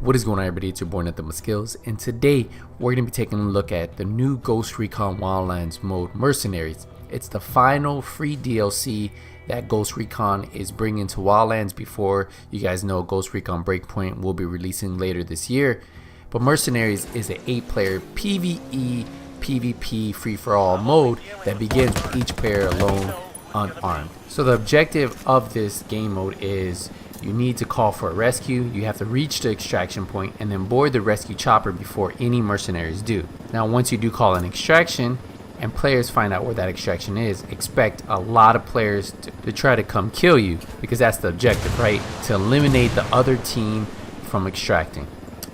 What is going on, everybody? It's your boy Nothing But Skills, and today we're going to be taking a look at the new Ghost Recon Wildlands mode Mercenaries. It's the final free DLC that Ghost Recon is bringing to Wildlands. Before you guys know, Ghost Recon Breakpoint will be releasing later this year. But Mercenaries is an 8-player PvE PvP free-for-all mode that begins with each player alone, unarmed. So the objective of this game mode is you need to call for a rescue. You have to reach the extraction point and then board the rescue chopper before any mercenaries do. Now once you do call an extraction and players find out where that extraction is, expect a lot of players to try to come kill you, because that's the objective, right? To eliminate the other team from extracting.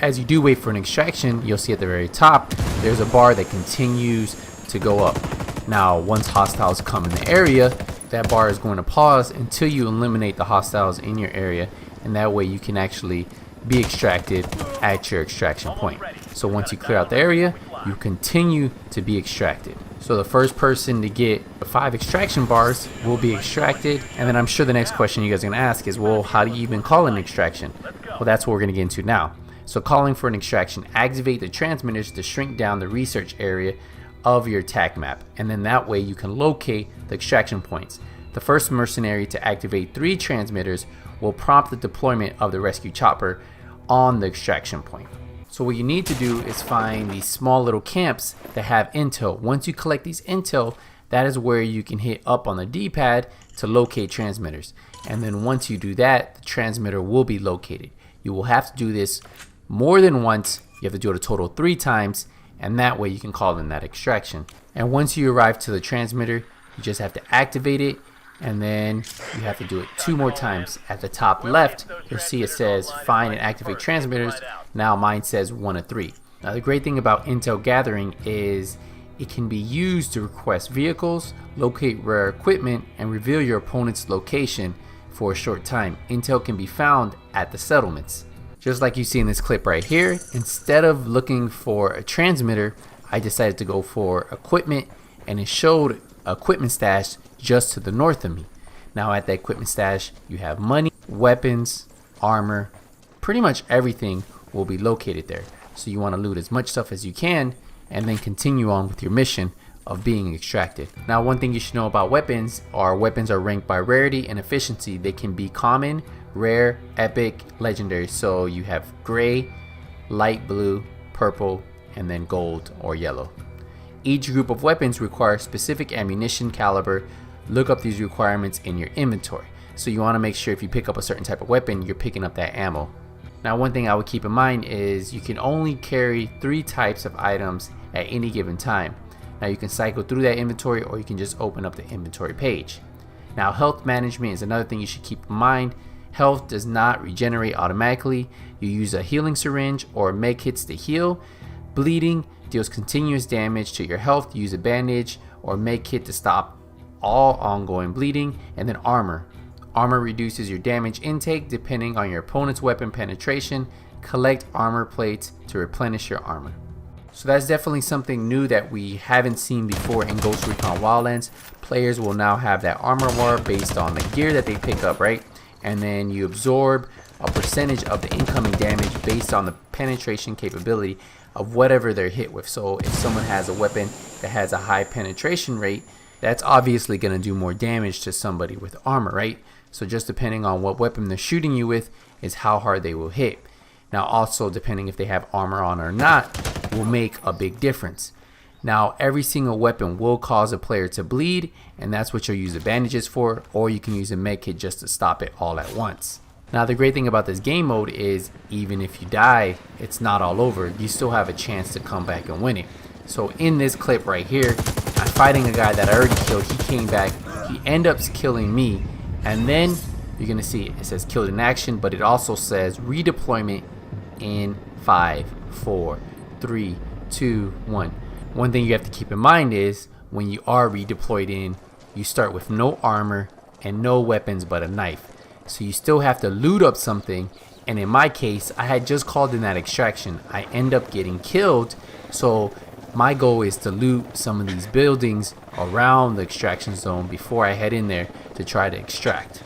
As you do wait for an extraction, you'll see at the very top there's a bar that continues to go up. Now once hostiles come in the area, that bar is going to pause until you eliminate the hostiles in your area, and that way you can actually be extracted at your extraction point. So once you clear out the area, you continue to be extracted. So the first person to get 5 extraction bars will be extracted, and then I'm sure the next question you guys are going to ask is, well, how do you even call an extraction? Well, that's what we're going to get into now. So calling for an extraction, activate the transmitters to shrink down the research area of your attack map, and then that way you can locate the extraction points. The first mercenary to activate 3 transmitters will prompt the deployment of the rescue chopper on the extraction point. So what you need to do is find these small little camps that have intel. Once you collect these intel, that is where you can hit up on the D-pad to locate transmitters, and then once you do that, the transmitter will be located. You will have to do this more than once. You have to do it a total of 3 times, and that way you can call in that extraction. And once you arrive to the transmitter, you just have to activate it, and then you have to do it 2 more times. At the top left, you'll see it says find and activate transmitters. Now mine says 1 of 3. Now the great thing about intel gathering is it can be used to request vehicles, locate rare equipment, and reveal your opponent's location for a short time. Intel can be found at the settlements. Just like you see in this clip right here, instead of looking for a transmitter, I decided to go for equipment, and it showed equipment stash just to the north of me. Now at the equipment stash, you have money, weapons, armor, pretty much everything will be located there. So you want to loot as much stuff as you can and then continue on with your mission of being extracted. Now one thing you should know about weapons are ranked by rarity and efficiency. They can be common, rare, epic, legendary. So you have gray, light blue, purple, and then gold or yellow. Each group of weapons requires specific ammunition caliber. Look up these requirements in your inventory. So you want to make sure if you pick up a certain type of weapon, you're picking up that ammo. Now one thing I would keep in mind is you can only carry 3 types of items at any given time. Now you can cycle through that inventory, or you can just open up the inventory page. Now health management is another thing you should keep in mind. Health does not regenerate automatically. You use a healing syringe or med kits to heal. Bleeding deals continuous damage to your health. Use a bandage or med kit to stop all ongoing bleeding. And then armor. Armor reduces your damage intake depending on your opponent's weapon penetration. Collect armor plates to replenish your armor. So that's definitely something new that we haven't seen before in Ghost Recon Wildlands. Players will now have that armor bar based on the gear that they pick up, right? And then you absorb a percentage of the incoming damage based on the penetration capability of whatever they're hit with. So if someone has a weapon that has a high penetration rate, that's obviously going to do more damage to somebody with armor, right? So just depending on what weapon they're shooting you with is how hard they will hit. Now also depending if they have armor on or not will make a big difference. Now every single weapon will cause a player to bleed, and that's what you'll use the bandages for, or you can use a med kit just to stop it all at once. Now the great thing about this game mode is even if you die, it's not all over. You still have a chance to come back and win it. So in this clip right here, I'm fighting a guy that I already killed. He came back, he ended up killing me, and then you're gonna see it says killed in action, but it also says redeployment in 5, 4, 3, 2, 1. One thing you have to keep in mind is when you are redeployed in, you start with no armor and no weapons but a knife. So you still have to loot up something, and in my case, I had just called in that extraction. I end up getting killed, so my goal is to loot some of these buildings around the extraction zone before I head in there to try to extract.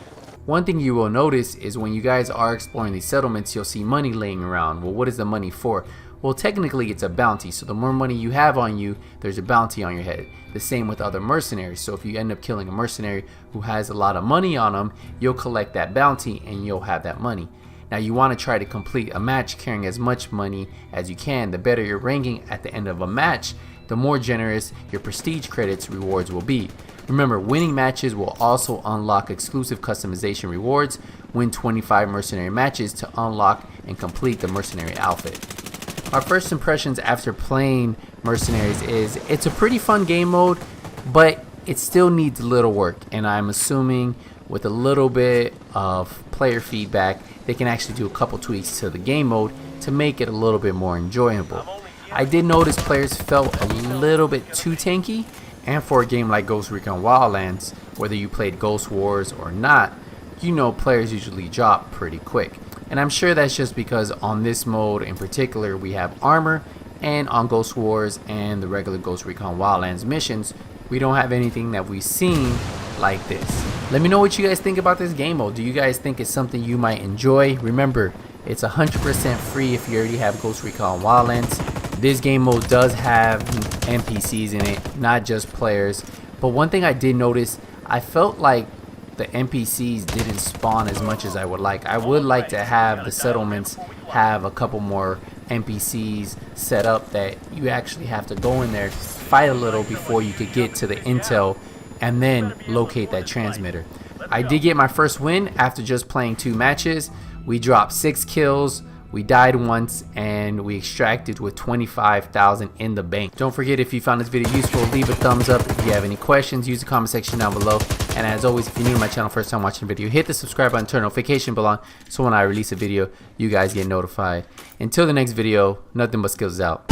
One thing you will notice is when you guys are exploring these settlements, you'll see money laying around. Well, what is the money for? Well, technically it's a bounty, so the more money you have on you, there's a bounty on your head. The same with other mercenaries, so if you end up killing a mercenary who has a lot of money on them, you'll collect that bounty and you'll have that money. Now you want to try to complete a match carrying as much money as you can. The better your ranking at the end of a match, the more generous your prestige credits rewards will be. Remember, winning matches will also unlock exclusive customization rewards. Win 25 mercenary matches to unlock and complete the mercenary outfit. Our first impressions after playing Mercenaries is it's a pretty fun game mode, but it still needs a little work, and I'm assuming with a little bit of player feedback they can actually do a couple tweaks to the game mode to make it a little bit more enjoyable. I did notice players felt a little bit too tanky, and for a game like Ghost Recon Wildlands, whether you played Ghost Wars or not, you know players usually drop pretty quick. And I'm sure that's just because on this mode in particular we have armor, and on Ghost Wars and the regular Ghost Recon Wildlands missions we don't have anything that we've seen like this. Let me know what you guys think about this game mode. Do you guys think it's something you might enjoy? Remember, it's 100% free if you already have Ghost Recon Wildlands. This game mode does have NPCs in it, not just players. But one thing I did notice, I felt like the NPCs didn't spawn as much as I would like. I would like to have the settlements have a couple more NPCs set up that you actually have to go in there, fight a little before you could get to the intel and then locate that transmitter. I did get my first win after just playing 2 matches. We dropped 6 kills. We died once and we extracted with 25,000 in the bank. Don't forget, if you found this video useful, leave a thumbs up. If you have any questions, use the comment section down below. And as always, if you're new to my channel, first time watching the video, hit the subscribe button, turn notification bell on, so when I release a video, you guys get notified. Until the next video, nothing but skills out.